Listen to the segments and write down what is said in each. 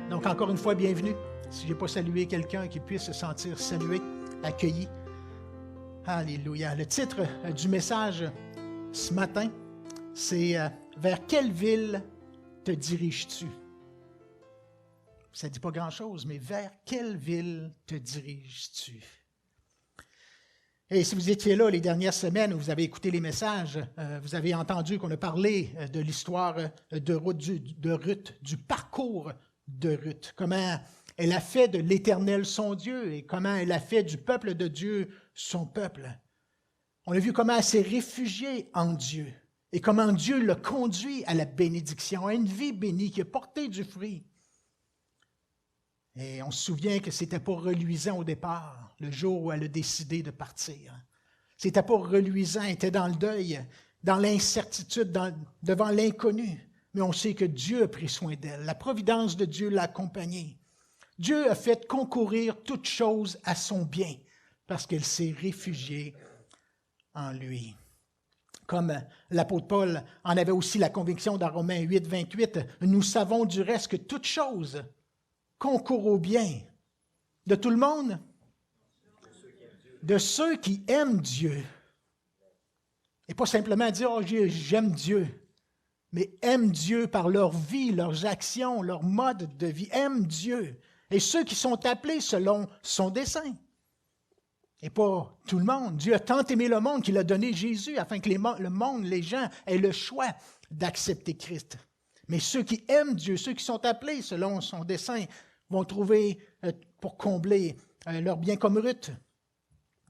Donc, encore une fois, bienvenue. Si je n'ai pas salué quelqu'un qui puisse se sentir salué, accueilli. Alléluia. Le titre du message ce matin, c'est « Vers quelle ville te diriges-tu? » Ça ne dit pas grand-chose, mais « Vers quelle ville te diriges-tu? » Et si vous étiez là les dernières semaines où vous avez écouté les messages, vous avez entendu qu'on a parlé de l'histoire de Ruth, du parcours de Ruth, comment elle a fait de l'Éternel son Dieu et comment elle a fait du peuple de Dieu son peuple. On a vu comment elle s'est réfugiée en Dieu et comment Dieu l'a conduit à la bénédiction, à une vie bénie qui a porté du fruit. Et on se souvient que c'était pas reluisant au départ, le jour où elle a décidé de partir. C'était pas reluisant, elle était dans le deuil, dans l'incertitude, devant l'inconnu. Mais on sait que Dieu a pris soin d'elle. La providence de Dieu l'a accompagnée. Dieu a fait concourir toutes choses à son bien parce qu'elle s'est réfugiée en lui. Comme l'apôtre Paul en avait aussi la conviction dans Romains 8, 28, nous savons du reste que toutes choses concourent au bien. De tout le monde? De ceux qui aiment Dieu. Et pas simplement dire « Oh, j'aime Dieu », mais aiment Dieu par leur vie, leurs actions, leur mode de vie. Aiment Dieu. Et ceux qui sont appelés selon son dessein. Et pas tout le monde. Dieu a tant aimé le monde qu'il a donné Jésus afin que le monde, les gens, aient le choix d'accepter Christ. Mais ceux qui aiment Dieu, ceux qui sont appelés selon son dessein, vont trouver pour combler leur bien comme Ruth.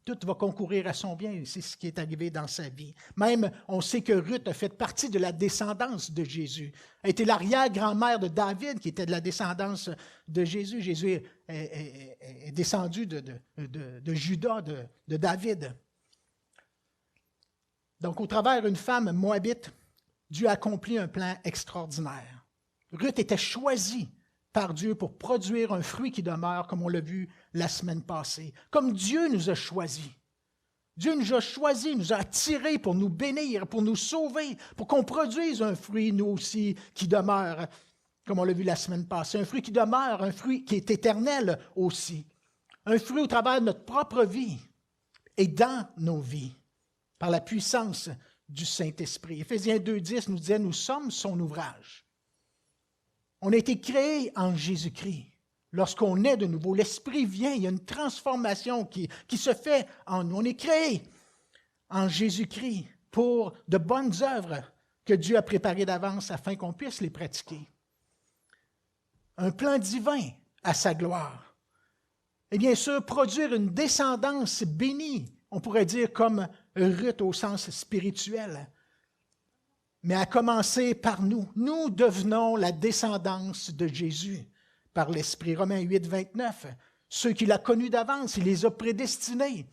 Tout va concourir à son bien, c'est ce qui est arrivé dans sa vie. Même, on sait que Ruth a fait partie de la descendance de Jésus. Elle était l'arrière-grand-mère de David, qui était de la descendance de Jésus. Jésus est descendu de Juda, de David. Donc, au travers d'une femme moabite, Dieu a accompli un plan extraordinaire. Ruth était choisie par Dieu pour produire un fruit qui demeure, comme on l'a vu la semaine passée. Comme Dieu nous a choisis. Dieu nous a choisis, nous a attirés pour nous bénir, pour nous sauver, pour qu'on produise un fruit, nous aussi, qui demeure, comme on l'a vu la semaine passée. Un fruit qui demeure, un fruit qui est éternel aussi. Un fruit au travers de notre propre vie et dans nos vies, par la puissance du Saint-Esprit. Éphésiens 2,10 nous disait « Nous sommes son ouvrage ». On a été créés en Jésus-Christ. Lorsqu'on est de nouveau, l'Esprit vient, il y a une transformation qui se fait en nous. On est créés en Jésus-Christ pour de bonnes œuvres que Dieu a préparées d'avance afin qu'on puisse les pratiquer. Un plan divin à sa gloire. Et bien sûr, produire une descendance bénie, on pourrait dire comme Ruth au sens spirituel. Mais à commencer par nous. Nous devenons la descendance de Jésus par l'Esprit. Romains 8, 29. Ceux qu'il a connus d'avance, il les a prédestinés.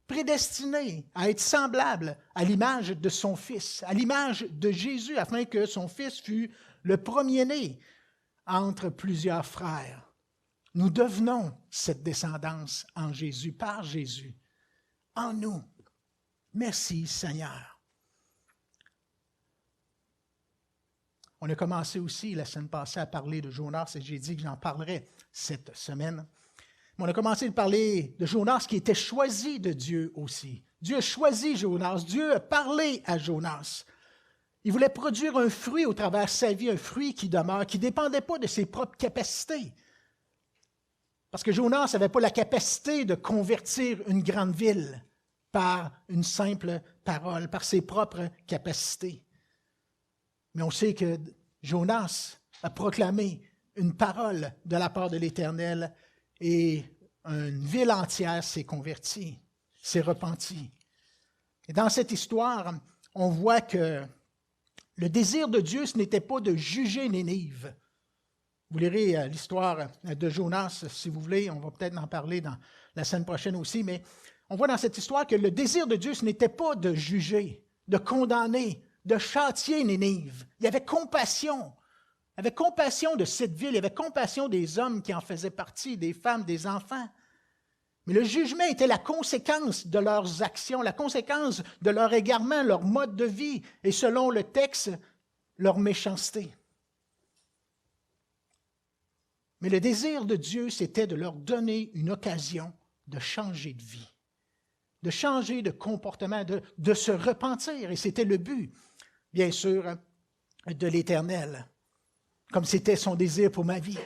Prédestinés à être semblables à l'image de son Fils, à l'image de Jésus, afin que son Fils fût le premier-né entre plusieurs frères. Nous devenons cette descendance en Jésus, par Jésus, en nous. Merci Seigneur. On a commencé aussi la semaine passée à parler de Jonas et j'ai dit que j'en parlerais cette semaine. Mais on a commencé à parler de Jonas qui était choisi de Dieu aussi. Dieu a choisi Jonas, Dieu a parlé à Jonas. Il voulait produire un fruit au travers de sa vie, un fruit qui demeure, qui ne dépendait pas de ses propres capacités. Parce que Jonas n'avait pas la capacité de convertir une grande ville par une simple parole, par ses propres capacités. Mais on sait que Jonas a proclamé une parole de la part de l'Éternel et une ville entière s'est convertie, s'est repentie. Et dans cette histoire, on voit que le désir de Dieu, ce n'était pas de juger Nénive. Vous lirez l'histoire de Jonas, si vous voulez, on va peut-être en parler dans la semaine prochaine aussi, mais on voit dans cette histoire que le désir de Dieu, ce n'était pas de juger, de condamner, de châtier Nénive. Il y avait compassion. Il avait compassion de cette ville. Il avait compassion des hommes qui en faisaient partie, des femmes, des enfants. Mais le jugement était la conséquence de leurs actions, la conséquence de leur égarement, leur mode de vie et selon le texte, leur méchanceté. Mais le désir de Dieu, c'était de leur donner une occasion de changer de vie, de changer de comportement, de se repentir. Et c'était le but, bien sûr, de l'Éternel, comme c'était son désir pour ma vie.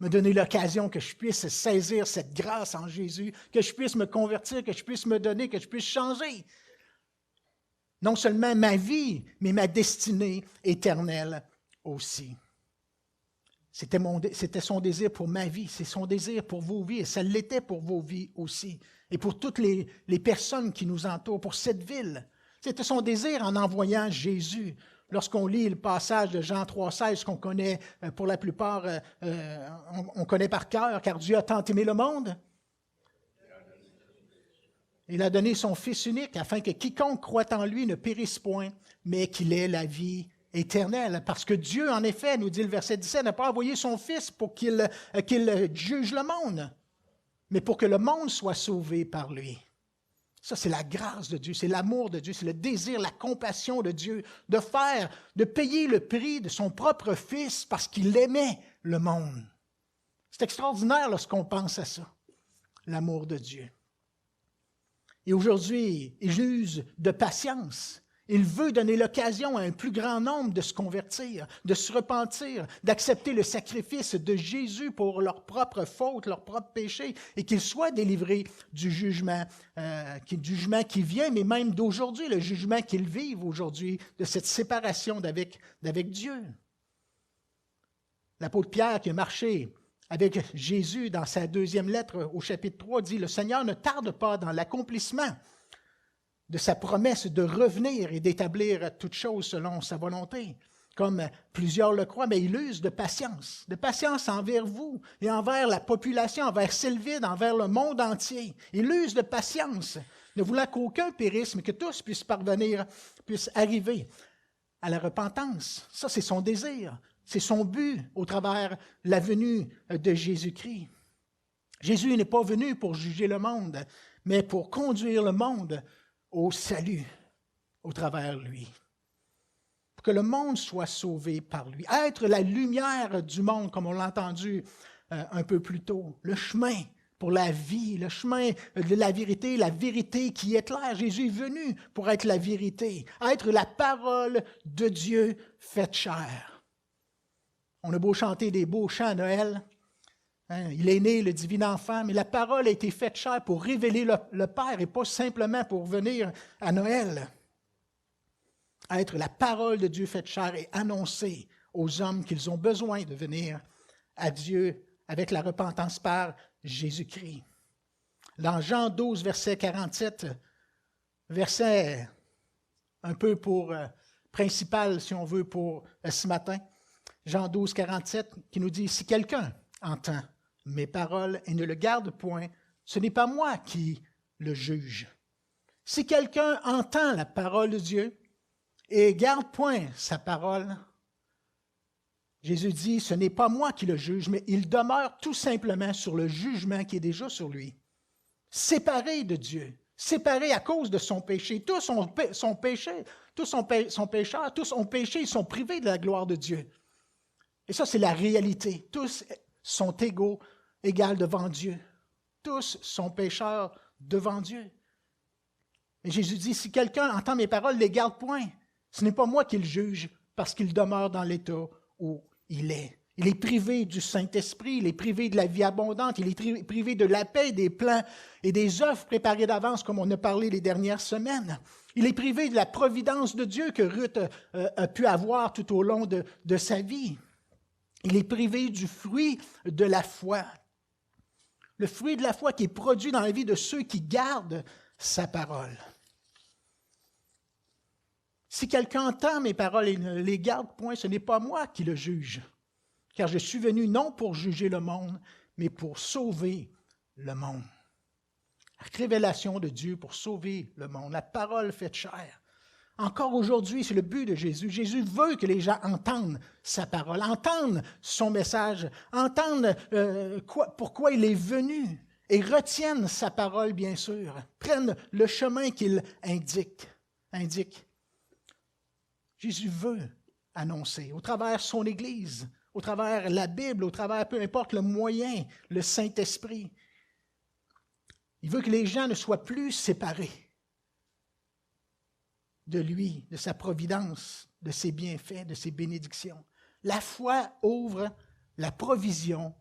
Me donner l'occasion que je puisse saisir cette grâce en Jésus, que je puisse me convertir, que je puisse me donner, que je puisse changer. Non seulement ma vie, mais ma destinée éternelle aussi. C'était son désir pour ma vie, c'est son désir pour vos vies, et ça l'était pour vos vies aussi, et pour toutes les personnes qui nous entourent, pour cette ville. C'était son désir en envoyant Jésus. Lorsqu'on lit le passage de Jean 3,16, qu'on connaît pour la plupart, on connaît par cœur, car Dieu a tant aimé le monde. Il a donné son Fils unique afin que quiconque croit en lui ne périsse point, mais qu'il ait la vie éternelle. Parce que Dieu, en effet, nous dit le verset 17, n'a pas envoyé son Fils pour qu'il juge le monde, mais pour que le monde soit sauvé par lui. Ça, c'est la grâce de Dieu, c'est l'amour de Dieu, c'est le désir, la compassion de Dieu, de payer le prix de son propre Fils parce qu'il aimait le monde. C'est extraordinaire lorsqu'on pense à ça, l'amour de Dieu. Et aujourd'hui, il use de patience. Il veut donner l'occasion à un plus grand nombre de se convertir, de se repentir, d'accepter le sacrifice de Jésus pour leurs propres fautes, leurs propres péchés, et qu'ils soient délivrés du jugement qui vient, mais même d'aujourd'hui, le jugement qu'ils vivent aujourd'hui, de cette séparation d'avec Dieu. L'apôtre Pierre qui a marché avec Jésus dans sa deuxième lettre au chapitre 3 dit « Le Seigneur ne tarde pas dans l'accomplissement de sa promesse de revenir et d'établir toutes choses selon sa volonté. » Comme plusieurs le croient, mais il use de patience envers vous et envers la population, envers Sylvide, envers le monde entier. Il use de patience, ne voulant qu'aucun périsse, mais que tous puissent parvenir, puissent arriver à la repentance. Ça, c'est son désir, c'est son but au travers la venue de Jésus-Christ. Jésus n'est pas venu pour juger le monde, mais pour conduire le monde au salut au travers lui. Pour que le monde soit sauvé par lui. Être la lumière du monde, comme on l'a entendu un peu plus tôt. Le chemin pour la vie, le chemin de la vérité qui éclaire. Jésus est venu pour être la vérité. Être la parole de Dieu faite chair. On a beau chanter des beaux chants à Noël. Il est né, le divin enfant, mais la parole a été faite chair pour révéler le Père et pas simplement pour venir à Noël. Être la parole de Dieu faite chair et annoncer aux hommes qu'ils ont besoin de venir à Dieu avec la repentance par Jésus-Christ. Dans Jean 12, verset 47, verset un peu pour principal, si on veut, pour ce matin, Jean 12, 47, qui nous dit « Si quelqu'un entend mes paroles et ne le garde point, ce n'est pas moi qui le juge. Si quelqu'un entend la parole de Dieu et garde point sa parole, Jésus dit, ce n'est pas moi qui le juge, mais il demeure tout simplement sur le jugement qui est déjà sur lui, séparé de Dieu, séparé à cause de son péché. Tous ont péché, tous sont pécheurs, tous ont péché, ils sont privés de la gloire de Dieu. Et ça, c'est la réalité. Tous sont égaux devant Dieu. Tous sont pécheurs devant Dieu. Et Jésus dit, si quelqu'un entend mes paroles, les garde point, ce n'est pas moi qui le juge, parce qu'il demeure dans l'état où il est. Il est privé du Saint-Esprit, il est privé de la vie abondante, il est privé de la paix, des plans et des œuvres préparées d'avance, comme on a parlé les dernières semaines. Il est privé de la providence de Dieu que Ruth a pu avoir tout au long de sa vie. Il est privé du fruit de la foi. Le fruit de la foi qui est produit dans la vie de ceux qui gardent sa parole. Si quelqu'un entend mes paroles et ne les garde point, ce n'est pas moi qui le juge, car je suis venu non pour juger le monde, mais pour sauver le monde. La révélation de Dieu pour sauver le monde, la parole faite chair. Encore aujourd'hui, c'est le but de Jésus. Jésus veut que les gens entendent sa parole, entendent son message, entendent pourquoi il est venu et retiennent sa parole, bien sûr, prennent le chemin qu'il indique. Jésus veut annoncer, au travers son Église, au travers la Bible, au travers peu importe le moyen, le Saint-Esprit. Il veut que les gens ne soient plus séparés de lui, de sa providence, de ses bienfaits, de ses bénédictions. La foi ouvre la provision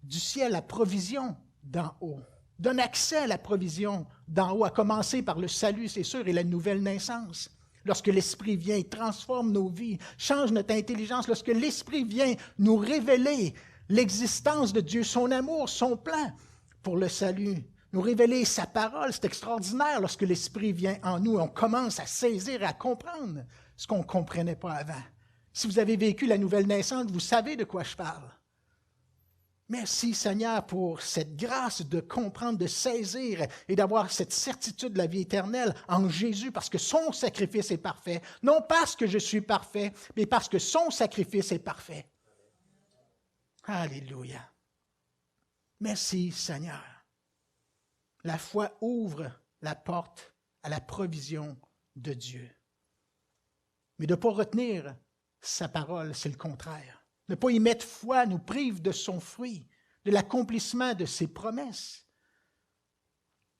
du ciel, la provision d'en haut. Donne accès à la provision d'en haut, à commencer par le salut, c'est sûr, et la nouvelle naissance. Lorsque l'Esprit vient, il transforme nos vies, change notre intelligence. Lorsque l'Esprit vient nous révéler l'existence de Dieu, son amour, son plan pour le salut, nous révéler sa parole, c'est extraordinaire lorsque l'Esprit vient en nous. On commence à saisir et à comprendre ce qu'on ne comprenait pas avant. Si vous avez vécu la nouvelle naissance, vous savez de quoi je parle. Merci Seigneur pour cette grâce de comprendre, de saisir et d'avoir cette certitude de la vie éternelle en Jésus parce que son sacrifice est parfait. Non parce que je suis parfait, mais parce que son sacrifice est parfait. Alléluia. Merci Seigneur. La foi ouvre la porte à la provision de Dieu. Mais de ne pas retenir sa parole, c'est le contraire. Ne pas y mettre foi nous prive de son fruit, de l'accomplissement de ses promesses.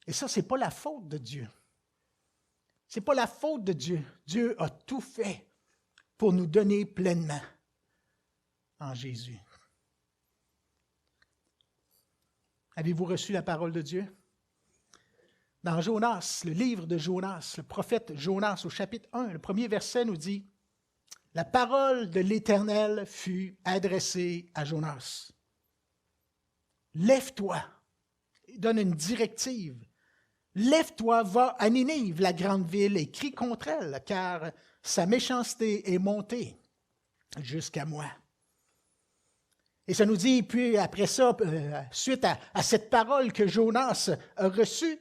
Et ça, ce n'est pas la faute de Dieu. Ce n'est pas la faute de Dieu. Dieu a tout fait pour nous donner pleinement en Jésus. Avez-vous reçu la parole de Dieu? Dans Jonas, le livre de Jonas, le prophète Jonas, au chapitre 1, le premier verset nous dit « La parole de l'Éternel fut adressée à Jonas. Lève-toi. » Il donne une directive. « Lève-toi, va à Ninive, la grande ville, et crie contre elle, car sa méchanceté est montée jusqu'à moi. » Et ça nous dit, puis après ça, suite à cette parole que Jonas a reçue,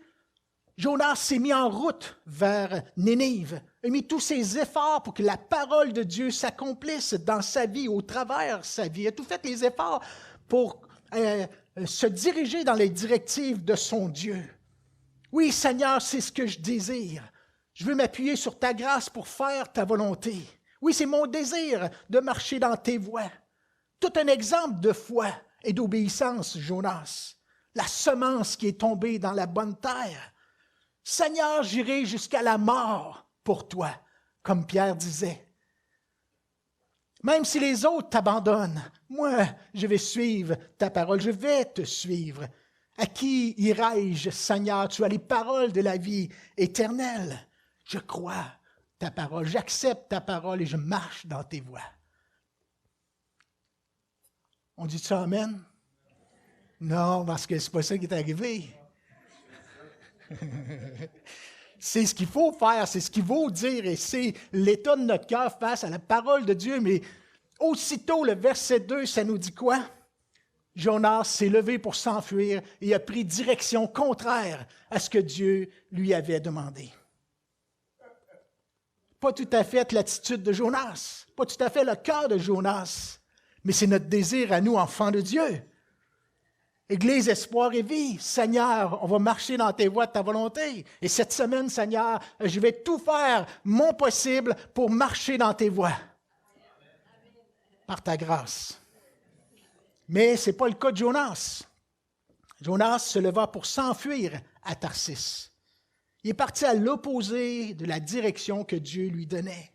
Jonas s'est mis en route vers Ninive, a mis tous ses efforts pour que la parole de Dieu s'accomplisse dans sa vie, au travers de sa vie. Il a tout fait les efforts pour se diriger dans les directives de son Dieu. Oui, Seigneur, c'est ce que je désire. Je veux m'appuyer sur ta grâce pour faire ta volonté. Oui, c'est mon désir de marcher dans tes voies. Tout un exemple de foi et d'obéissance, Jonas. La semence qui est tombée dans la bonne terre. Seigneur, j'irai jusqu'à la mort pour toi, comme Pierre disait. Même si les autres t'abandonnent, moi, je vais suivre ta parole, je vais te suivre. À qui irai-je, Seigneur? Tu as les paroles de la vie éternelle. Je crois ta parole, j'accepte ta parole et je marche dans tes voies. On dit ça, amen? Non, parce que c'est pas ça qui est arrivé. C'est ce qu'il faut faire, c'est ce qu'il faut dire, et c'est l'état de notre cœur face à la parole de Dieu. Mais aussitôt, le verset 2, ça nous dit quoi? Jonas s'est levé pour s'enfuir et a pris direction contraire à ce que Dieu lui avait demandé. Pas tout à fait l'attitude de Jonas, pas tout à fait le cœur de Jonas, mais c'est notre désir à nous, enfants de Dieu. Église, espoir et vie, Seigneur, on va marcher dans tes voies de ta volonté. Et cette semaine, Seigneur, je vais tout faire mon possible pour marcher dans tes voies. Par ta grâce. Mais ce n'est pas le cas de Jonas. Jonas se leva pour s'enfuir à Tarsis. Il est parti à l'opposé de la direction que Dieu lui donnait.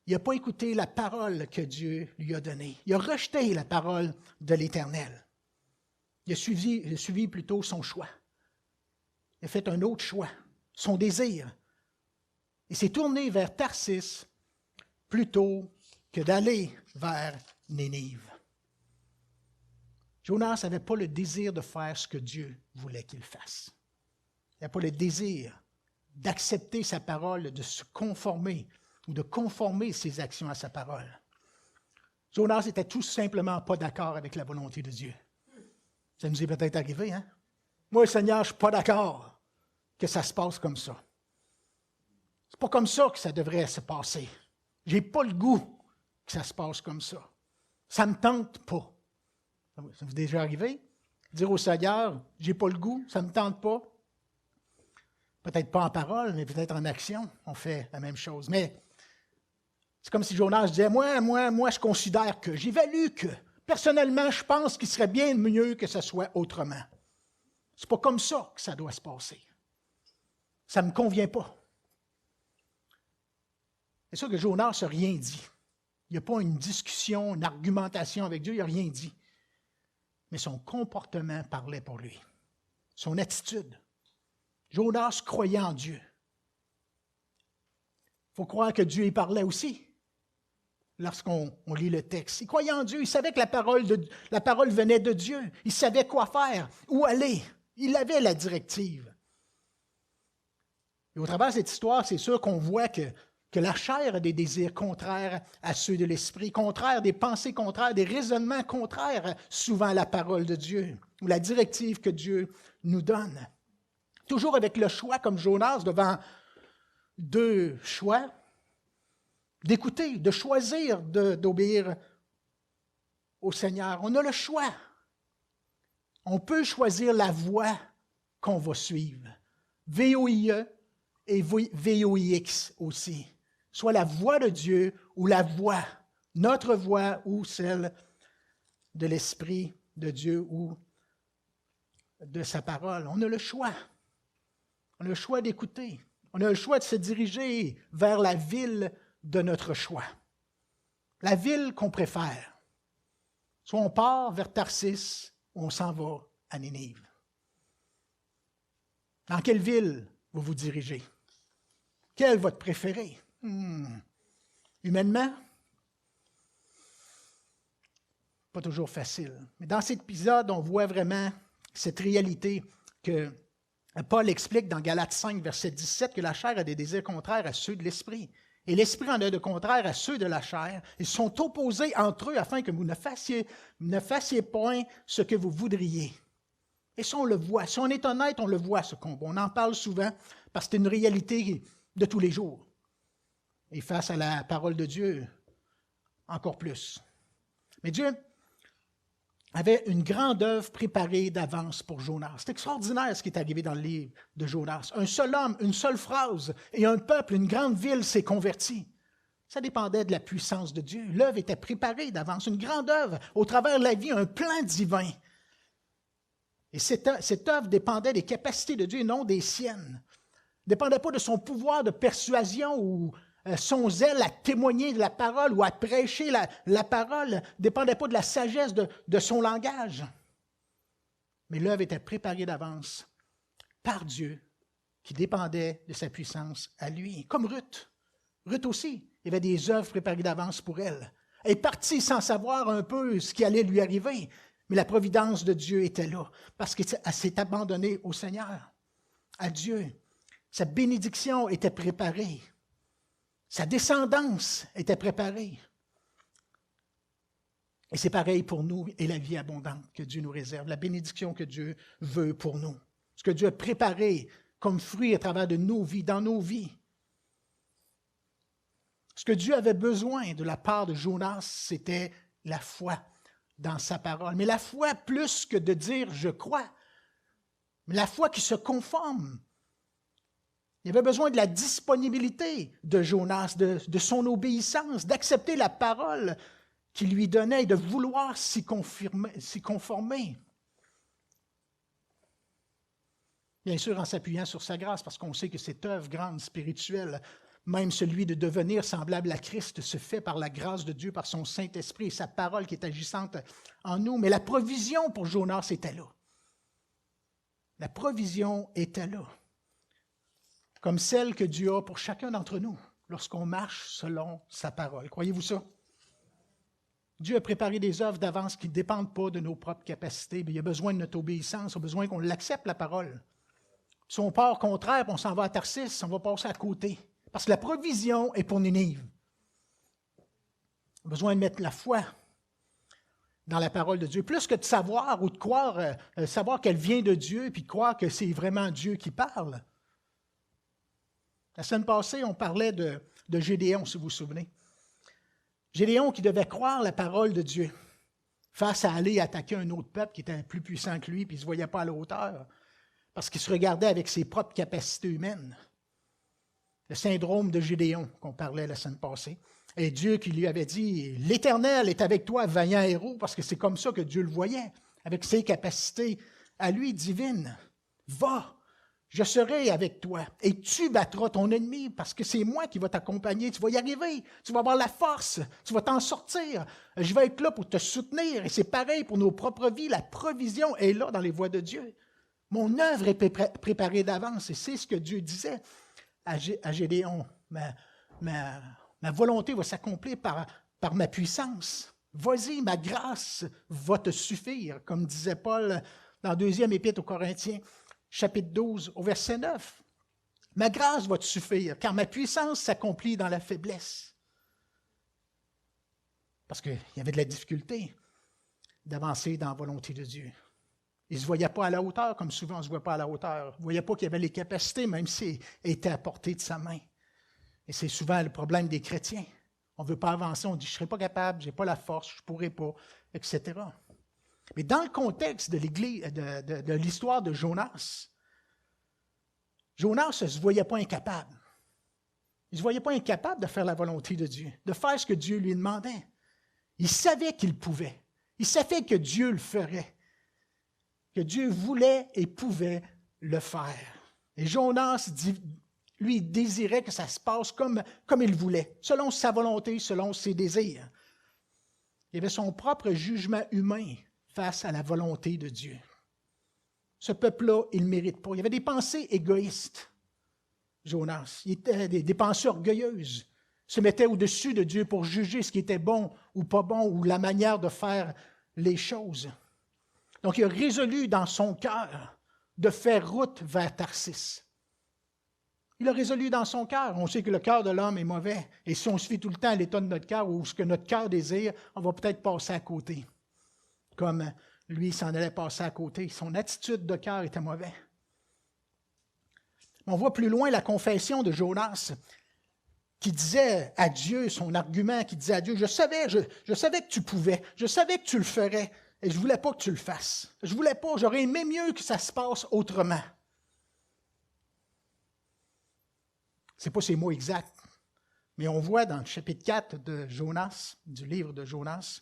Il n'a pas écouté la parole que Dieu lui a donnée. Il a rejeté la parole de l'Éternel. Il a suivi plutôt son choix. Il a fait un autre choix, son désir. Il s'est tourné vers Tarsis plutôt que d'aller vers Ninive. Jonas n'avait pas le désir de faire ce que Dieu voulait qu'il fasse. Il n'avait pas le désir d'accepter sa parole, de se conformer ou de conformer ses actions à sa parole. Jonas n'était tout simplement pas d'accord avec la volonté de Dieu. Ça nous est peut-être arrivé, hein? Moi, Seigneur, je ne suis pas d'accord que ça se passe comme ça. C'est pas comme ça que ça devrait se passer. J'ai pas le goût que ça se passe comme ça. Ça ne me tente pas. Ça vous est déjà arrivé? Dire au Seigneur, j'ai pas le goût, ça ne me tente pas. Peut-être pas en parole, mais peut-être en action, on fait la même chose. Mais C'est comme si Jonas disait, moi, je considère que, j'évalue que, personnellement, je pense qu'il serait bien mieux que ce soit autrement. C'est pas comme ça que ça doit se passer. Ça ne me convient pas. C'est sûr que Jonas n'a rien dit. Il n'y a pas une discussion, une argumentation avec Dieu, il n'a rien dit. Mais son comportement parlait pour lui. Son attitude. Jonas croyait en Dieu. Il faut croire que Dieu y parlait aussi. Lorsqu'on lit le texte. Il croyait en Dieu, il savait que la parole venait de Dieu. Il savait quoi faire, où aller. Il avait la directive. Et au travers de cette histoire, c'est sûr qu'on voit que la chair a des désirs contraires à ceux de l'esprit, contraires, des pensées contraires, des raisonnements contraires souvent à la parole de Dieu, ou la directive que Dieu nous donne. Toujours avec le choix, comme Jonas, devant deux choix, d'écouter, de choisir d'obéir au Seigneur. On a le choix. On peut choisir la voie qu'on va suivre. V-O-I-E et V-O-I-X aussi. Soit la voie de Dieu ou la voie, notre voie ou celle de l'Esprit de Dieu ou de sa parole. On a le choix. On a le choix d'écouter. On a le choix de se diriger vers la ville de notre choix. La ville qu'on préfère. Soit on part vers Tarsis ou on s'en va à Ninive. Dans quelle ville vous vous dirigez? Quelle est votre préférée? Humainement, pas toujours facile. Mais dans cet épisode, on voit vraiment cette réalité que Paul explique dans Galates 5, verset 17, que la chair a des désirs contraires à ceux de l'esprit. Et l'esprit en a de contraires à ceux de la chair. Ils sont opposés entre eux afin que vous ne fassiez point ce que vous voudriez. Et ça, on le voit. Si on est honnête, on le voit, ce combat. On en parle souvent parce que c'est une réalité de tous les jours. Et face à la parole de Dieu, encore plus. Mais Dieu avait une grande œuvre préparée d'avance pour Jonas. C'est extraordinaire ce qui est arrivé dans le livre de Jonas. Un seul homme, une seule phrase, et un peuple, une grande ville s'est converti. Ça dépendait de la puissance de Dieu. L'œuvre était préparée d'avance, une grande œuvre, au travers de la vie, un plan divin. Et cette œuvre dépendait des capacités de Dieu et non des siennes. Ne dépendait pas de son pouvoir de persuasion ou son zèle à témoigner de la parole ou à prêcher la parole. Ne dépendait pas de la sagesse de son langage. Mais l'œuvre était préparée d'avance par Dieu, qui dépendait de sa puissance à lui. Comme Ruth. Ruth aussi, il y avait des œuvres préparées d'avance pour elle. Elle est partie sans savoir un peu ce qui allait lui arriver. Mais la providence de Dieu était là, parce qu'elle s'est abandonnée au Seigneur, à Dieu. Sa bénédiction était préparée. Sa descendance était préparée. Et c'est pareil pour nous et la vie abondante que Dieu nous réserve, la bénédiction que Dieu veut pour nous. Ce que Dieu a préparé comme fruit à travers de nos vies, dans nos vies. Ce que Dieu avait besoin de la part de Jonas, c'était la foi dans sa parole. Mais la foi, plus que de dire « je crois », mais la foi qui se conforme. Il avait besoin de la disponibilité de Jonas, de son obéissance, d'accepter la parole qu'il lui donnait et de vouloir s'y conformer. Bien sûr, en s'appuyant sur sa grâce, parce qu'on sait que cette œuvre grande spirituelle, même celui de devenir semblable à Christ, se fait par la grâce de Dieu, par son Saint-Esprit et sa parole qui est agissante en nous. Mais la provision pour Jonas était là. La provision était là. Comme celle que Dieu a pour chacun d'entre nous lorsqu'on marche selon sa parole. Croyez-vous ça? Dieu a préparé des œuvres d'avance qui ne dépendent pas de nos propres capacités, mais il y a besoin de notre obéissance, il y a besoin qu'on l'accepte, la parole. Si on part au contraire, on s'en va à Tarsis, on va passer à côté. Parce que la provision est pour Ninive. On a besoin de mettre la foi dans la parole de Dieu. Plus que de savoir ou de croire, savoir qu'elle vient de Dieu, puis de croire que c'est vraiment Dieu qui parle. La semaine passée, on parlait de Gédéon, si vous vous souvenez. Gédéon qui devait croire la parole de Dieu face à aller attaquer un autre peuple qui était plus puissant que lui, puis il ne se voyait pas à la hauteur, parce qu'il se regardait avec ses propres capacités humaines. Le syndrome de Gédéon qu'on parlait la semaine passée. Et Dieu qui lui avait dit, l'Éternel est avec toi, vaillant héros, parce que c'est comme ça que Dieu le voyait, avec ses capacités à lui divines. Va, je serai avec toi, et tu battras ton ennemi, parce que c'est moi qui vais t'accompagner, tu vas y arriver, tu vas avoir la force, tu vas t'en sortir, je vais être là pour te soutenir, et c'est pareil pour nos propres vies, la provision est là dans les voies de Dieu. Mon œuvre est préparée d'avance, et c'est ce que Dieu disait à Gédéon. Ma volonté va s'accomplir par ma puissance. Vas-y, ma grâce va te suffire, comme disait Paul dans la 2e épître aux Corinthiens, chapitre 12, au verset 9. Ma grâce va te suffire, car ma puissance s'accomplit dans la faiblesse. Parce qu'il y avait de la difficulté d'avancer dans la volonté de Dieu. Il ne se voyait pas à la hauteur, comme souvent on ne se voit pas à la hauteur. Il ne voyait pas qu'il y avait les capacités, même s'il était à portée de sa main. Et c'est souvent le problème des chrétiens. On ne veut pas avancer, on dit « je ne serai pas capable, je n'ai pas la force, je ne pourrai pas », etc. Mais dans le contexte de l'histoire de Jonas, Jonas ne se voyait pas incapable. Il ne se voyait pas incapable de faire la volonté de Dieu, de faire ce que Dieu lui demandait. Il savait qu'il pouvait. Il savait que Dieu le ferait, que Dieu voulait et pouvait le faire. Et Jonas, lui, désirait que ça se passe comme il voulait, selon sa volonté, selon ses désirs. Il avait son propre jugement humain face à la volonté de Dieu. Ce peuple-là, il ne mérite pas. Il y avait des pensées égoïstes, Jonas. Il était des pensées orgueilleuses. Il se mettait au-dessus de Dieu pour juger ce qui était bon ou pas bon, ou la manière de faire les choses. Donc, il a résolu dans son cœur de faire route vers Tarsis. Il a résolu dans son cœur. On sait que le cœur de l'homme est mauvais. Et si on suit tout le temps à l'état de notre cœur ou ce que notre cœur désire, on va peut-être passer à côté. Comme lui s'en allait passer à côté. Son attitude de cœur était mauvaise. On voit plus loin la confession de Jonas qui disait à Dieu, son argument, qui disait à Dieu, je savais que tu pouvais, je savais que tu le ferais, et je ne voulais pas que tu le fasses. Je ne voulais pas, j'aurais aimé mieux que ça se passe autrement. Ce n'est pas ces mots exacts, mais on voit dans le chapitre 4 de Jonas, du livre de Jonas,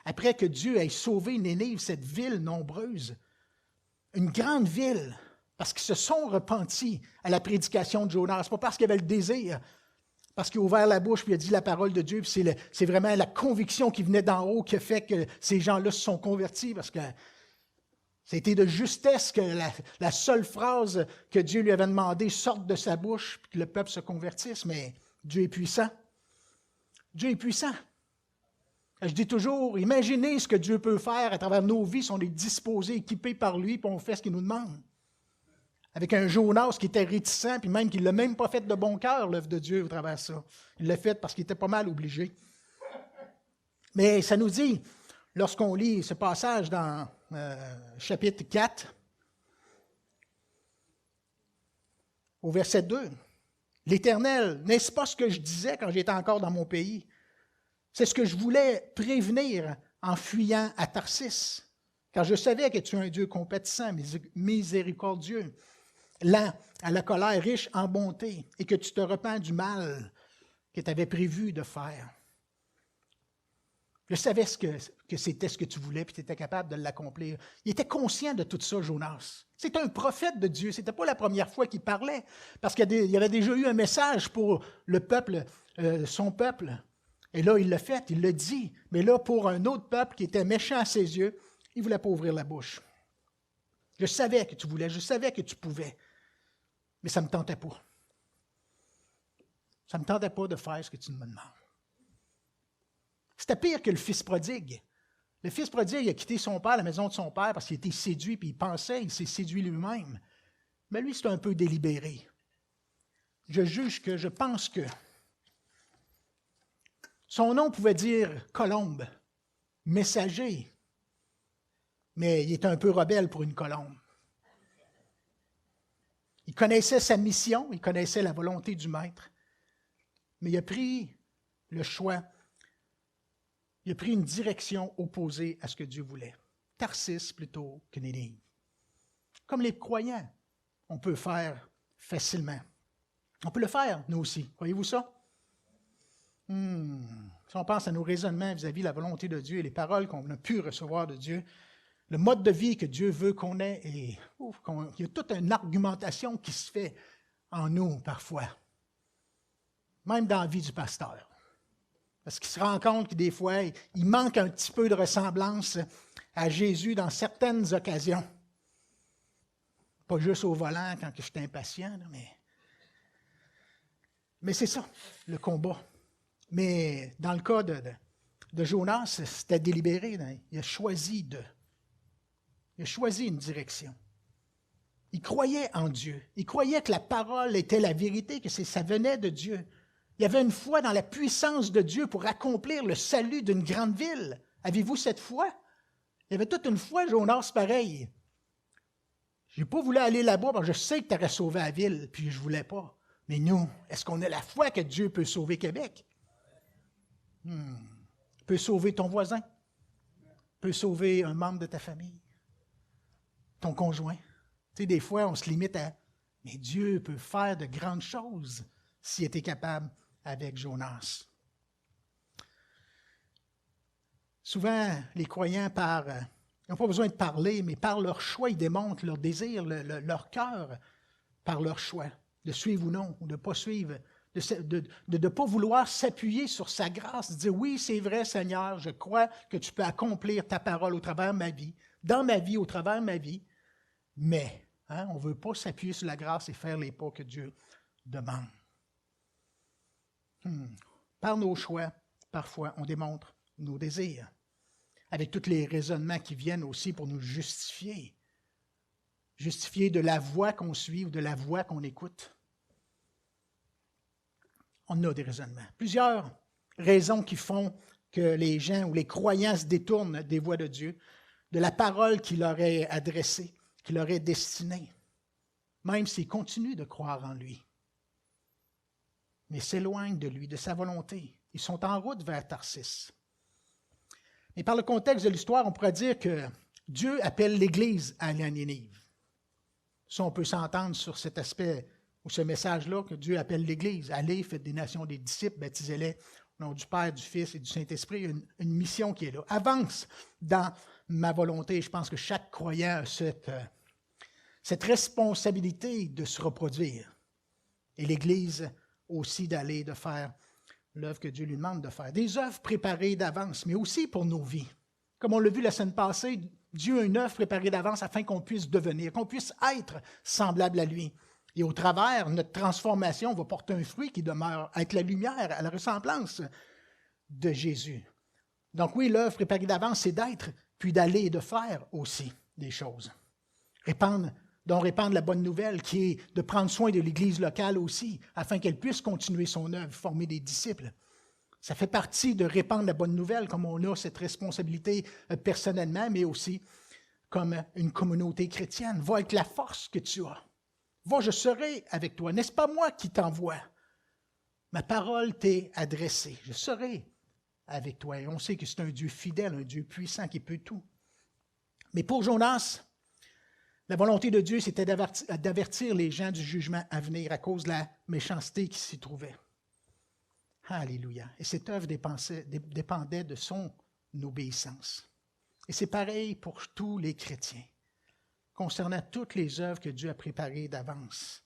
après que Dieu ait sauvé Nénive, cette ville nombreuse, une grande ville, parce qu'ils se sont repentis à la prédication de Jonas, pas parce qu'il avait le désir, parce qu'il a ouvert la bouche puis il a dit la parole de Dieu, puis c'est vraiment la conviction qui venait d'en haut qui a fait que ces gens-là se sont convertis, parce que c'était de justesse que la seule phrase que Dieu lui avait demandé sorte de sa bouche, puis que le peuple se convertisse, mais Dieu est puissant. Dieu est puissant. Je dis toujours, imaginez ce que Dieu peut faire à travers nos vies si on est disposé, équipé par lui, puis on fait ce qu'il nous demande. Avec un Jonas qui était réticent, puis même qui ne l'a même pas fait de bon cœur, l'œuvre de Dieu, au travers de ça. Il l'a fait parce qu'il était pas mal obligé. Mais ça nous dit, lorsqu'on lit ce passage dans chapitre 4, au verset 2, « L'Éternel, n'est-ce pas ce que je disais quand j'étais encore dans mon pays? C'est ce que je voulais prévenir en fuyant à Tarsis, car je savais que tu es un Dieu compatissant, miséricordieux, lent à la colère, riche en bonté, et que tu te repens du mal que tu avais prévu de faire. Je savais que c'était ce que tu voulais, puis tu étais capable de l'accomplir. » Il était conscient de tout ça, Jonas. C'était un prophète de Dieu. Ce n'était pas la première fois qu'il parlait, parce qu'il y avait déjà eu un message pour le peuple, son peuple. Et là, il l'a fait, il l'a dit. Mais là, pour un autre peuple qui était méchant à ses yeux, il ne voulait pas ouvrir la bouche. Je savais que tu voulais, je savais que tu pouvais, mais ça ne me tentait pas. Ça ne me tentait pas de faire ce que tu me demandes. C'était pire que le fils prodigue. Le fils prodigue, il a quitté son père, la maison de son père, parce qu'il était séduit, puis il pensait, il s'est séduit lui-même. Mais lui, c'est un peu délibéré. Je pense que son nom pouvait dire colombe, messager, mais il était un peu rebelle pour une colombe. Il connaissait sa mission, il connaissait la volonté du maître, mais il a pris le choix. Il a pris une direction opposée à ce que Dieu voulait. Tarsis plutôt que Nénive. Comme les croyants, on peut faire facilement. On peut le faire, nous aussi. Voyez-vous ça? Si on pense à nos raisonnements vis-à-vis de la volonté de Dieu et les paroles qu'on a pu recevoir de Dieu, le mode de vie que Dieu veut qu'on ait, il y a toute une argumentation qui se fait en nous parfois, même dans la vie du pasteur. Parce qu'il se rend compte que des fois, il manque un petit peu de ressemblance à Jésus dans certaines occasions. Pas juste au volant quand je suis impatient, mais c'est ça, le combat. Mais dans le cas de Jonas, c'était délibéré. Il a choisi une direction. Il croyait en Dieu. Il croyait que la parole était la vérité, que ça venait de Dieu. Il y avait une foi dans la puissance de Dieu pour accomplir le salut d'une grande ville. Avez-vous cette foi? Il y avait toute une foi, Jonas, pareil. Je n'ai pas voulu aller là-bas parce que je sais que tu aurais sauvé la ville, puis je ne voulais pas. Mais nous, est-ce qu'on a la foi que Dieu peut sauver Québec? Peut sauver ton voisin? Peut sauver un membre de ta famille? Ton conjoint? Tu sais, des fois, on se limite à « Mais Dieu peut faire de grandes choses s'il était capable avec Jonas. » Souvent, les croyants, ils n'ont pas besoin de parler, mais par leur choix, ils démontrent leur désir, leur cœur, par leur choix, de suivre ou non, ou de ne pas suivre, de ne pas vouloir s'appuyer sur sa grâce, de dire « Oui, c'est vrai, Seigneur, je crois que tu peux accomplir ta parole au travers de ma vie, dans ma vie, au travers de ma vie. » Mais on ne veut pas s'appuyer sur la grâce et faire les pas que Dieu demande. Par nos choix, parfois, on démontre nos désirs, avec tous les raisonnements qui viennent aussi pour nous justifier. Justifier de la voie qu'on suit ou de la voie qu'on écoute. On a des raisonnements. Plusieurs raisons qui font que les gens ou les croyants se détournent des voies de Dieu, de la parole qu'il leur est adressée, qu'il leur est destinée, même s'ils continuent de croire en lui. Mais s'éloignent de lui, de sa volonté. Ils sont en route vers Tarsis. Mais par le contexte de l'histoire, on pourrait dire que Dieu appelle l'Église à aller à Ninive. Ça, on peut s'entendre sur cet aspect ou ce message-là que Dieu appelle l'Église. Allez, faites des nations des disciples, baptisez-les au nom du Père, du Fils et du Saint-Esprit. Une mission qui est là. Avance dans ma volonté. Je pense que chaque croyant a cette responsabilité de se reproduire. Et l'Église aussi de faire l'œuvre que Dieu lui demande de faire. Des œuvres préparées d'avance, mais aussi pour nos vies. Comme on l'a vu la semaine passée, Dieu a une œuvre préparée d'avance afin qu'on puisse devenir, qu'on puisse être semblable à lui. Et au travers, notre transformation va porter un fruit qui demeure, être la lumière, à la ressemblance de Jésus. Donc oui, l'œuvre préparée d'avance, c'est d'être, puis d'aller et de faire aussi des choses. Répandre la bonne nouvelle, qui est de prendre soin de l'Église locale aussi, afin qu'elle puisse continuer son œuvre, former des disciples. Ça fait partie de répandre la bonne nouvelle, comme on a cette responsabilité personnellement, mais aussi comme une communauté chrétienne. Va avec la force que tu as. Va, je serai avec toi. N'est-ce pas moi qui t'envoie? Ma parole t'est adressée. Je serai avec toi. Et on sait que c'est un Dieu fidèle, un Dieu puissant qui peut tout. Mais pour Jonas, la volonté de Dieu, c'était d'avertir les gens du jugement à venir à cause de la méchanceté qui s'y trouvait. Alléluia. Et cette œuvre dépendait de son obéissance. Et c'est pareil pour tous les chrétiens, concernant toutes les œuvres que Dieu a préparées d'avance.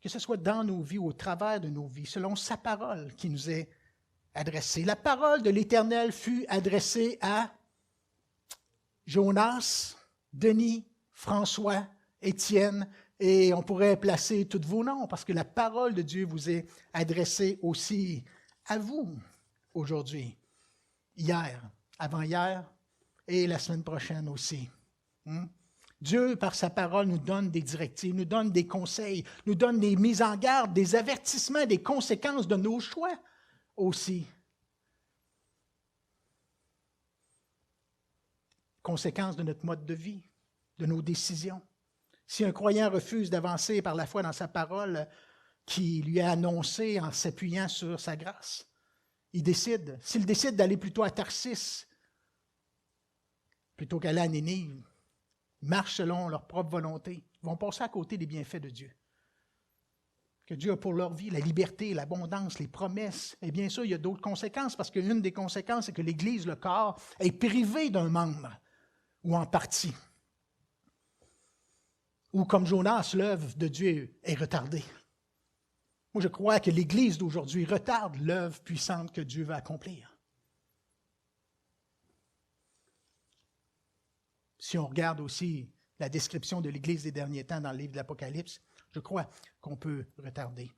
Que ce soit dans nos vies ou au travers de nos vies, selon sa parole qui nous est adressée. La parole de l'Éternel fut adressée à Jonas, Denis, François, Étienne, et on pourrait placer tous vos noms parce que la parole de Dieu vous est adressée aussi à vous aujourd'hui, hier, avant-hier et la semaine prochaine aussi. Dieu, par sa parole, nous donne des directives, nous donne des conseils, nous donne des mises en garde, des avertissements, des conséquences de nos choix aussi. Conséquences de notre mode de vie, de nos décisions. Si un croyant refuse d'avancer par la foi dans sa parole qui lui a annoncée en s'appuyant sur sa grâce, s'il décide d'aller plutôt à Tarsis plutôt qu'aller à Ninive, ils marchent selon leur propre volonté, ils vont passer à côté des bienfaits de Dieu. que Dieu a pour leur vie, la liberté, l'abondance, les promesses. Et bien sûr, il y a d'autres conséquences, parce qu'une des conséquences, c'est que l'Église, le corps, est privé d'un membre, ou en partie. Ou comme Jonas, l'œuvre de Dieu est retardée. Moi, je crois que l'Église d'aujourd'hui retarde l'œuvre puissante que Dieu va accomplir. Si on regarde aussi la description de l'Église des derniers temps dans le livre de l'Apocalypse, je crois qu'on peut retarder.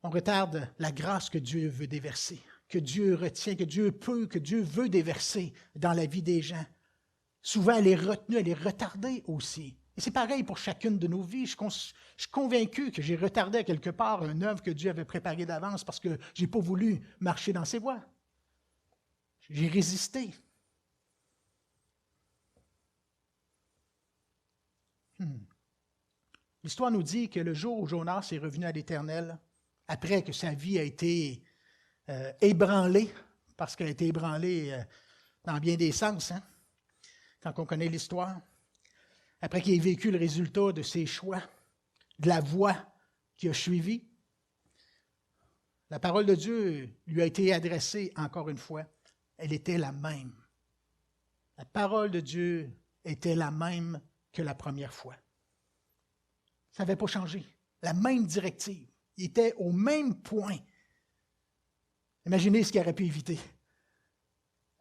On retarde la grâce que Dieu veut déverser, que Dieu retient, que Dieu peut, que Dieu veut déverser dans la vie des gens. Souvent, elle est retenue, elle est retardée aussi. Et c'est pareil pour chacune de nos vies. Je suis convaincu que j'ai retardé à quelque part une œuvre que Dieu avait préparée d'avance parce que je n'ai pas voulu marcher dans ses voies. J'ai résisté. L'histoire nous dit que le jour où Jonas est revenu à l'Éternel, après que sa vie a été ébranlée, parce qu'elle a été ébranlée dans bien des sens, hein, quand on connaît l'histoire, après qu'il ait vécu le résultat de ses choix, de la voie qu'il a suivie, la parole de Dieu lui a été adressée encore une fois. Elle était la même. La parole de Dieu était la même que la première fois. Ça n'avait pas changé. La même directive. Il était au même point. Imaginez ce qu'il aurait pu éviter.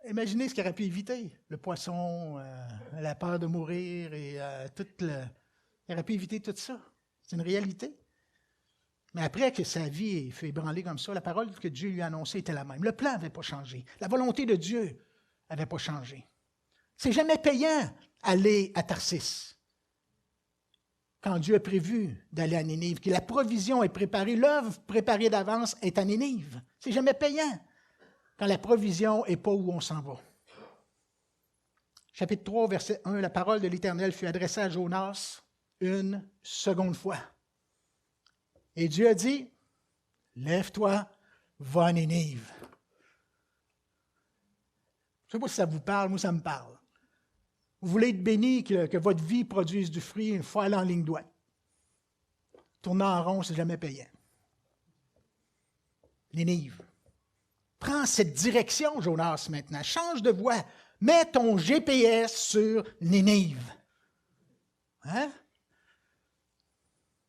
Imaginez ce qu'il aurait pu éviter. Le poisson, la peur de mourir et il aurait pu éviter tout ça. C'est une réalité. Mais après que sa vie fut ébranlée comme ça, la parole que Dieu lui a annoncée était la même. Le plan n'avait pas changé. La volonté de Dieu n'avait pas changé. C'est jamais payant aller à Tarsis. Quand Dieu a prévu d'aller à Ninive, que la provision est préparée, l'œuvre préparée d'avance est à Ninive. C'est jamais payant quand la provision n'est pas où on s'en va. Chapitre 3, verset 1, la parole de l'Éternel fut adressée à Jonas une seconde fois. Et Dieu a dit, « Lève-toi, va à Ninive. » Je ne sais pas si ça vous parle, moi ça me parle. Vous voulez être béni, que votre vie produise du fruit, il faut aller en ligne droite. Tourner en rond, c'est jamais payant. Ninive. Prends cette direction, Jonas, maintenant. Change de voie. Mets ton GPS sur Ninive. Hein?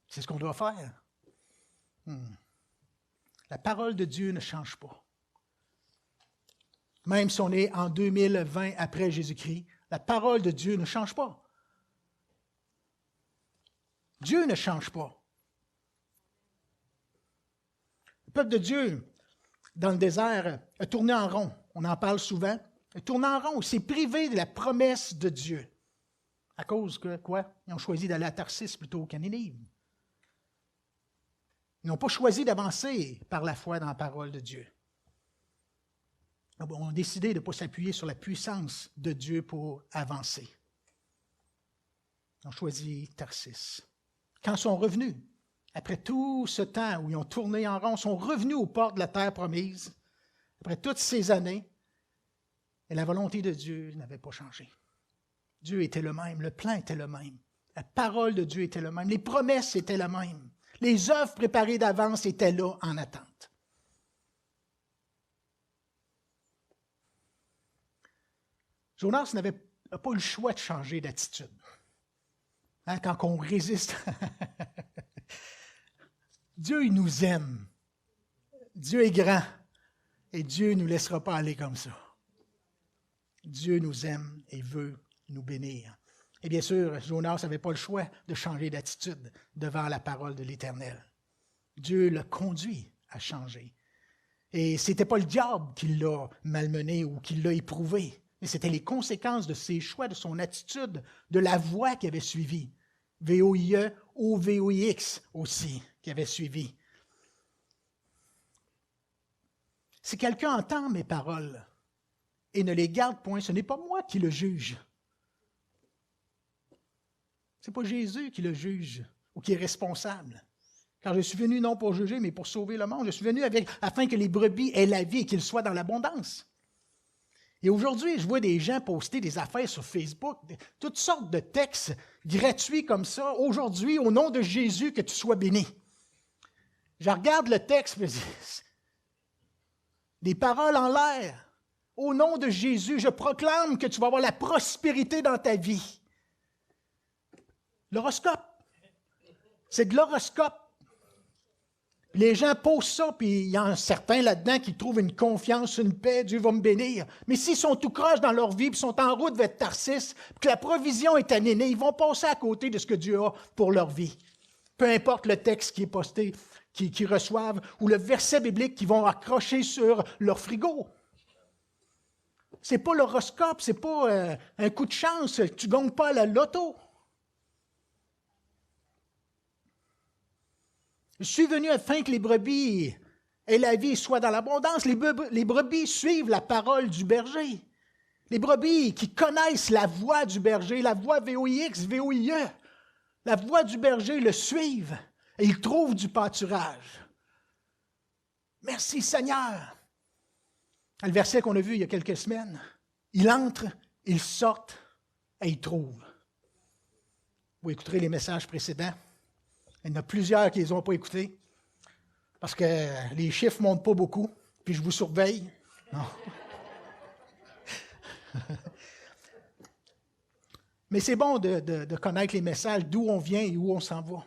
C'est ce qu'on doit faire. La parole de Dieu ne change pas. Même si on est en 2020 après Jésus-Christ, la parole de Dieu ne change pas. Dieu ne change pas. Le peuple de Dieu, dans le désert, a tourné en rond. On en parle souvent. Il a tourné en rond. Il s'est privé de la promesse de Dieu. À cause que quoi? Ils ont choisi d'aller à Tarsis plutôt qu'à Ninive. Ils n'ont pas choisi d'avancer par la foi dans la parole de Dieu. Ils ont décidé de ne pas s'appuyer sur la puissance de Dieu pour avancer. Ils ont choisi Tarsis. Quand ils sont revenus, après tout ce temps où ils ont tourné en rond, ils sont revenus aux portes de la terre promise, après toutes ces années, et la volonté de Dieu n'avait pas changé. Dieu était le même, le plan était le même, la parole de Dieu était le même, les promesses étaient les mêmes, les œuvres préparées d'avance étaient là en attente. Jonas n'avait pas eu le choix de changer d'attitude. Hein, quand on résiste, Dieu il nous aime. Dieu est grand et Dieu ne nous laissera pas aller comme ça. Dieu nous aime et veut nous bénir. Et bien sûr, Jonas n'avait pas le choix de changer d'attitude devant la parole de l'Éternel. Dieu l'a conduit à changer. Et ce n'était pas le diable qui l'a malmené ou qui l'a éprouvé. Mais c'était les conséquences de ses choix, de son attitude, de la voie qu'il avait suivie. V-O-I-E ou V-O-I-X aussi, qui avait suivi. Si quelqu'un entend mes paroles et ne les garde point, ce n'est pas moi qui le juge. Ce n'est pas Jésus qui le juge ou qui est responsable. Car je suis venu non pour juger, mais pour sauver le monde. Je suis venu afin que les brebis aient la vie et qu'ils soient dans l'abondance. Et aujourd'hui, je vois des gens poster des affaires sur Facebook, toutes sortes de textes gratuits comme ça. Aujourd'hui, au nom de Jésus, que tu sois béni. Je regarde le texte, je me dis, des paroles en l'air. Au nom de Jésus, je proclame que tu vas avoir la prospérité dans ta vie. L'horoscope. C'est de l'horoscope. Les gens posent ça, puis il y en a certains là-dedans qui trouvent une confiance, une paix, Dieu va me bénir. Mais s'ils sont tout croches dans leur vie, puis sont en route vers Tarsis, puis que la provision est à Néné, ils vont passer à côté de ce que Dieu a pour leur vie. Peu importe le texte qui est posté, qu'ils reçoivent, ou le verset biblique qu'ils vont accrocher sur leur frigo. Ce n'est pas l'horoscope, ce n'est pas un coup de chance, tu ne gagnes pas à la loto. Je suis venu afin que les brebis et la vie soient dans l'abondance. Les brebis suivent la parole du berger. Les brebis qui connaissent la voix du berger, la voix VOIX, VOIE, la voix du berger le suivent et ils trouvent du pâturage. Merci Seigneur. Le verset qu'on a vu il y a quelques semaines, ils entrent, ils sortent et ils trouvent. Vous écouterez les messages précédents. Il y en a plusieurs qui ne les ont pas écoutés parce que les chiffres ne montent pas beaucoup, puis je vous surveille. Non. Mais c'est bon de connaître les messages, d'où on vient et où on s'en va.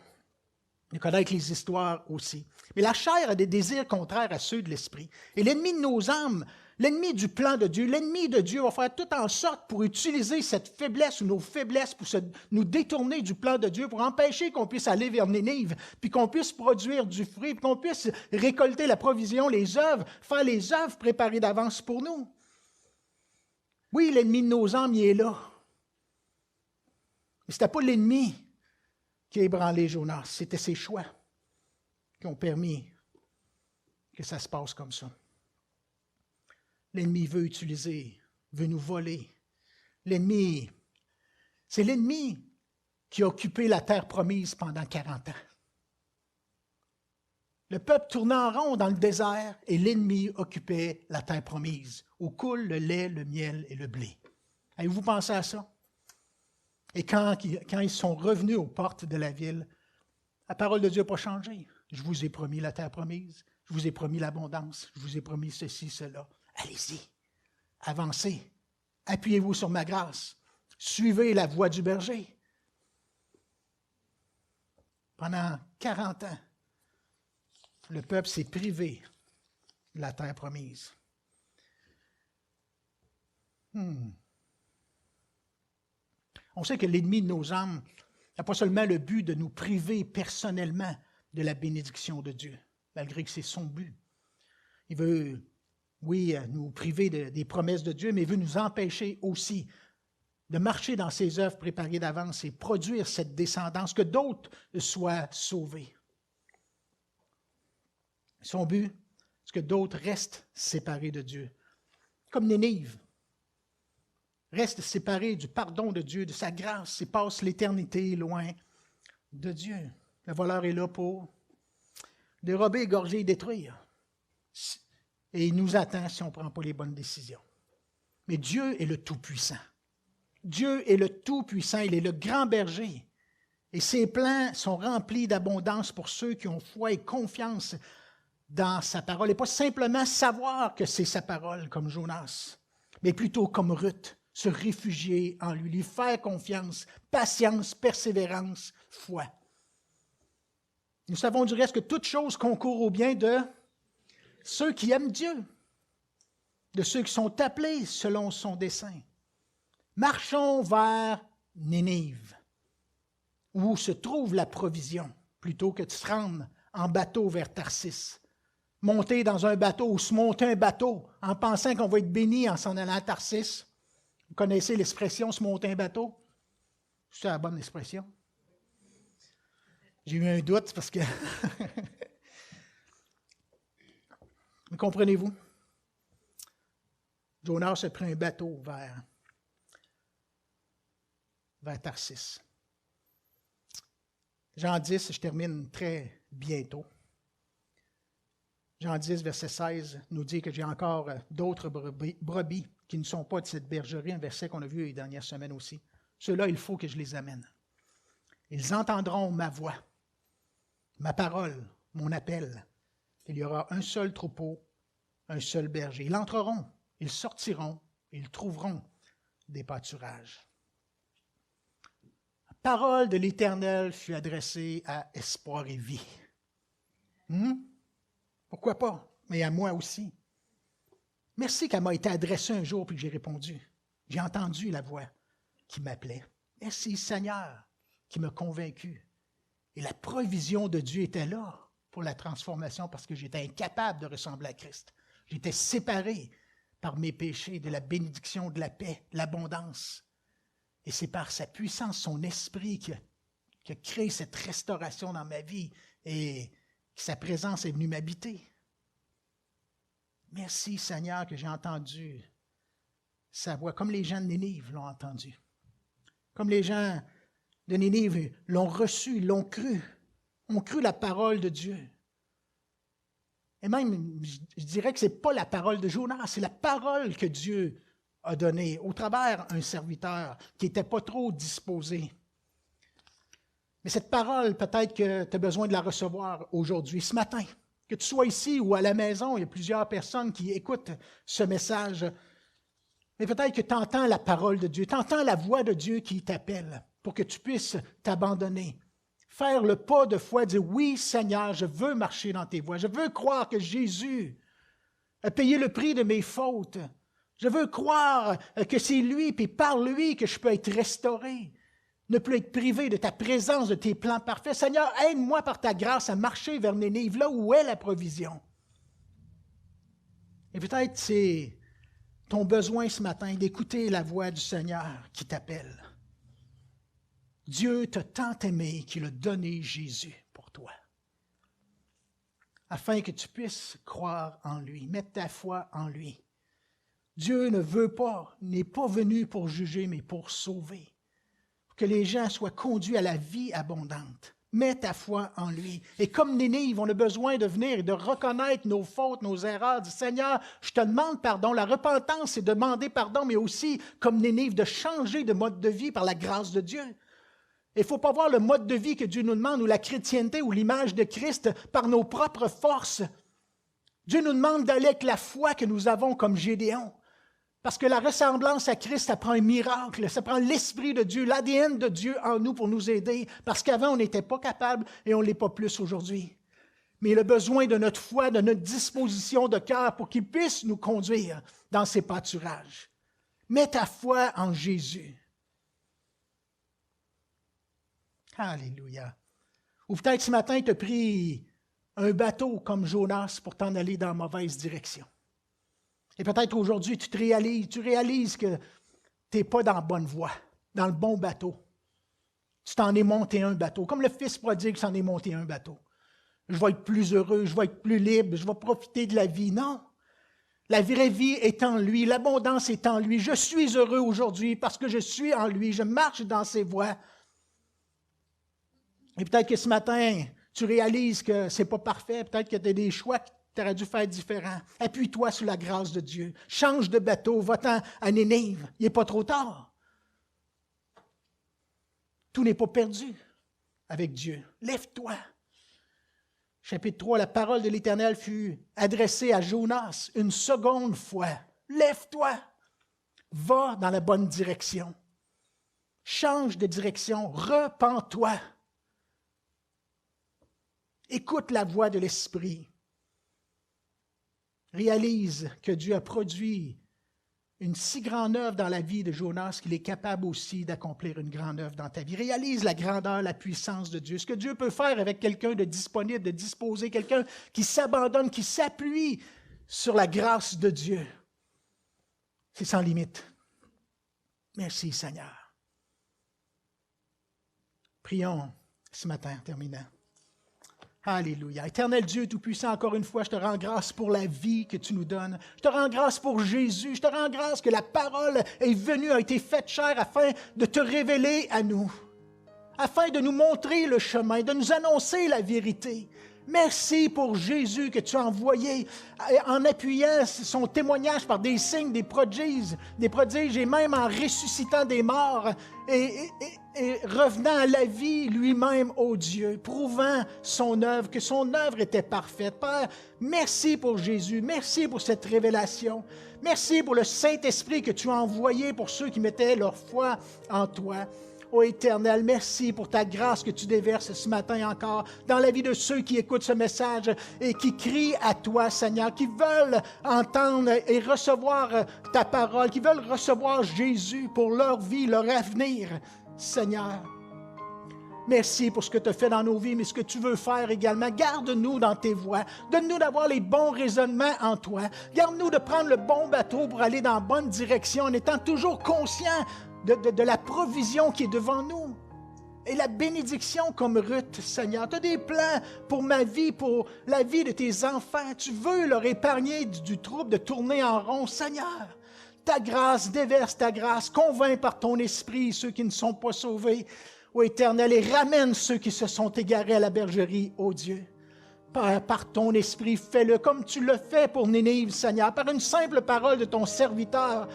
De connaître les histoires aussi. Mais la chair a des désirs contraires à ceux de l'esprit. Et l'ennemi de nos âmes, l'ennemi du plan de Dieu, l'ennemi de Dieu va faire tout en sorte pour utiliser cette faiblesse ou nos faiblesses pour nous détourner du plan de Dieu, pour empêcher qu'on puisse aller vers Nénive, puis qu'on puisse produire du fruit, puis qu'on puisse récolter la provision, les œuvres, faire les œuvres préparées d'avance pour nous. Oui, l'ennemi de nos âmes, il est là. Mais ce n'était pas l'ennemi qui a ébranlé Jonas, c'était ses choix qui ont permis que ça se passe comme ça. L'ennemi veut utiliser, veut nous voler. L'ennemi, c'est l'ennemi qui a occupé la terre promise pendant 40 ans. Le peuple tournait en rond dans le désert et l'ennemi occupait la terre promise, où coule le lait, le miel et le blé. Avez-vous pensé à ça? Et quand ils sont revenus aux portes de la ville, la parole de Dieu n'a pas changé. Je vous ai promis la terre promise, je vous ai promis l'abondance, je vous ai promis ceci, cela. Allez-y, avancez, appuyez-vous sur ma grâce, suivez la voie du berger. Pendant 40 ans, le peuple s'est privé de la terre promise. On sait que l'ennemi de nos âmes n'a pas seulement le but de nous priver personnellement de la bénédiction de Dieu, malgré que c'est son but. Il veut, oui, nous priver des promesses de Dieu, mais il veut nous empêcher aussi de marcher dans ses œuvres préparées d'avance et produire cette descendance, que d'autres soient sauvés. Son but, c'est que d'autres restent séparés de Dieu, comme Nénive. Reste séparé du pardon de Dieu, de sa grâce, et passe l'éternité loin de Dieu. Le voleur est là pour dérober, égorger et détruire. Et il nous attend si on ne prend pas les bonnes décisions. Mais Dieu est le Tout-Puissant. Dieu est le Tout-Puissant, il est le grand berger. Et ses plans sont remplis d'abondance pour ceux qui ont foi et confiance dans sa parole. Et pas simplement savoir que c'est sa parole, comme Jonas, mais plutôt comme Ruth, se réfugier en lui, lui faire confiance, patience, persévérance, foi. Nous savons du reste que toute chose concourt au bien de ceux qui aiment Dieu, de ceux qui sont appelés selon son dessein. Marchons vers Nénive, où se trouve la provision, plutôt que de se rendre en bateau vers Tarsis. Monter dans un bateau ou se monter un bateau en pensant qu'on va être béni en s'en allant à Tarsis. Vous connaissez l'expression « se monter un bateau » ? C'est la bonne expression. J'ai eu un doute parce que... Mais comprenez-vous? Jonas a pris un bateau vers Tarsis. Jean 10, je termine très bientôt. Jean 10, verset 16, nous dit que j'ai encore d'autres brebis qui ne sont pas de cette bergerie, un verset qu'on a vu les dernières semaines aussi. Ceux-là, il faut que je les amène. Ils entendront ma voix, ma parole mon appel. Il y aura un seul troupeau, un seul berger. Ils entreront, ils sortiront, ils trouveront des pâturages. La parole de l'Éternel fut adressée à Espoir et Vie. Pourquoi pas? Mais à moi aussi. Merci qu'elle m'a été adressée un jour puis que j'ai répondu. J'ai entendu la voix qui m'appelait. Merci Seigneur qui m'a convaincu. Et la provision de Dieu était là pour la transformation parce que j'étais incapable de ressembler à Christ. J'étais séparé par mes péchés de la bénédiction, de la paix, de l'abondance. Et c'est par sa puissance, son esprit qui a créé cette restauration dans ma vie et que sa présence est venue m'habiter. Merci Seigneur que j'ai entendu sa voix, comme les gens de Nénive l'ont entendu. Comme les gens de Nénive l'ont reçu, l'ont cru, ont cru la parole de Dieu. Et même, je dirais que ce n'est pas la parole de Jonas, c'est la parole que Dieu a donnée au travers d'un serviteur qui n'était pas trop disposé. Mais cette parole, peut-être que tu as besoin de la recevoir aujourd'hui, ce matin. Que tu sois ici ou à la maison, il y a plusieurs personnes qui écoutent ce message. Mais peut-être que tu entends la parole de Dieu, tu entends la voix de Dieu qui t'appelle pour que tu puisses t'abandonner. Faire le pas de foi, dire « Oui, Seigneur, je veux marcher dans tes voies. Je veux croire que Jésus a payé le prix de mes fautes. Je veux croire que c'est lui, puis par lui, que je peux être restauré. Ne plus être privé de ta présence, de tes plans parfaits. Seigneur, aide-moi par ta grâce à marcher vers Nénive, là où est la provision. » Et peut-être c'est ton besoin ce matin d'écouter la voix du Seigneur qui t'appelle. Dieu t'a tant aimé qu'il a donné Jésus pour toi, afin que tu puisses croire en lui, mettre ta foi en lui. Dieu ne veut pas, n'est pas venu pour juger, mais pour sauver, pour que les gens soient conduits à la vie abondante. Mets ta foi en lui. Et comme Nénive, on a besoin de venir et de reconnaître nos fautes, nos erreurs. Dis, Seigneur, je te demande pardon. La repentance, c'est demander pardon, mais aussi, comme Nénive, de changer de mode de vie par la grâce de Dieu. Il ne faut pas voir le mode de vie que Dieu nous demande ou la chrétienté ou l'image de Christ par nos propres forces. Dieu nous demande d'aller avec la foi que nous avons comme Gédéon. Parce que la ressemblance à Christ, ça prend un miracle, ça prend l'Esprit de Dieu, l'ADN de Dieu en nous pour nous aider. Parce qu'avant, on n'était pas capable et on ne l'est pas plus aujourd'hui. Mais il a besoin de notre foi, de notre disposition de cœur pour qu'il puisse nous conduire dans ses pâturages. Mets ta foi en Jésus. Alléluia. Ou peut-être ce matin, tu as pris un bateau comme Jonas pour t'en aller dans la mauvaise direction. Et peut-être aujourd'hui, tu réalises que tu n'es pas dans la bonne voie, dans le bon bateau. Tu t'en es monté un bateau, comme le fils prodigue s'en est monté un bateau. Je vais être plus heureux, je vais être plus libre, je vais profiter de la vie. Non. La vraie vie est en lui, l'abondance est en lui. Je suis heureux aujourd'hui parce que je suis en lui, je marche dans ses voies. Et peut-être que ce matin, tu réalises que ce n'est pas parfait, peut-être que tu as des choix que tu aurais dû faire différents. Appuie-toi sur la grâce de Dieu. Change de bateau, va-t'en à Nénive. Il n'est pas trop tard. Tout n'est pas perdu avec Dieu. Lève-toi. Chapitre 3, la parole de l'Éternel fut adressée à Jonas une seconde fois. Lève-toi. Va dans la bonne direction. Change de direction. Repens-toi. Écoute la voix de l'Esprit. Réalise que Dieu a produit une si grande œuvre dans la vie de Jonas qu'il est capable aussi d'accomplir une grande œuvre dans ta vie. Réalise la grandeur, la puissance de Dieu. Ce que Dieu peut faire avec quelqu'un de disponible, de disposé, quelqu'un qui s'abandonne, qui s'appuie sur la grâce de Dieu. C'est sans limite. Merci Seigneur. Prions ce matin en terminant. Alléluia. Éternel Dieu Tout-Puissant, encore une fois, je te rends grâce pour la vie que tu nous donnes. Je te rends grâce pour Jésus. Je te rends grâce que la parole est venue, a été faite chair afin de te révéler à nous, afin de nous montrer le chemin, de nous annoncer la vérité. Merci pour Jésus que tu as envoyé en appuyant son témoignage par des signes, des prodiges et même en ressuscitant des morts et revenant à la vie lui-même, ô Dieu, prouvant son œuvre, que son œuvre était parfaite. Père, merci pour Jésus, merci pour cette révélation. Merci pour le Saint-Esprit que tu as envoyé pour ceux qui mettaient leur foi en toi. Ô Éternel, merci pour ta grâce que tu déverses ce matin encore dans la vie de ceux qui écoutent ce message et qui crient à toi, Seigneur, qui veulent entendre et recevoir ta parole, qui veulent recevoir Jésus pour leur vie, leur avenir, Seigneur. Merci pour ce que tu as fait dans nos vies, mais ce que tu veux faire également. Garde-nous dans tes voies. Donne-nous d'avoir les bons raisonnements en toi. Garde-nous de prendre le bon bateau pour aller dans la bonne direction en étant toujours conscients de la provision qui est devant nous. Et la bénédiction comme Ruth, Seigneur. Tu as des plans pour ma vie, pour la vie de tes enfants. Tu veux leur épargner du trouble de tourner en rond, Seigneur. Ta grâce, déverse ta grâce. Convainc par ton esprit ceux qui ne sont pas sauvés, ô Éternel, et ramène ceux qui se sont égarés à la bergerie, ô Dieu. Père, par ton esprit, fais-le comme tu le fais pour Nénive, Seigneur, par une simple parole de ton serviteur.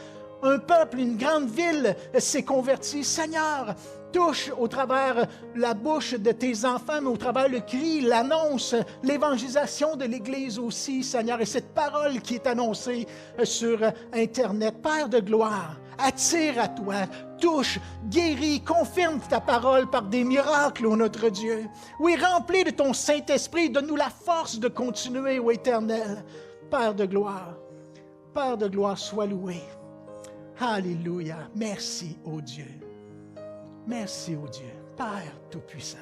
Un peuple, une grande ville s'est converti. Seigneur, touche au travers la bouche de tes enfants, mais au travers le cri, l'annonce, l'évangélisation de l'Église aussi, Seigneur, et cette parole qui est annoncée sur Internet. Père de gloire, attire à toi, touche, guéris, confirme ta parole par des miracles, ô notre Dieu. Oui, remplis de ton Saint-Esprit, donne-nous la force de continuer, ô Éternel. Père de gloire, sois loué. Alléluia. Merci, ô Dieu. Merci, ô Dieu. Père Tout-Puissant.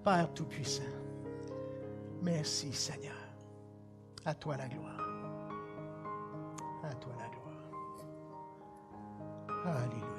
Père Tout-Puissant. Merci, Seigneur. À toi la gloire. À toi la gloire. Alléluia.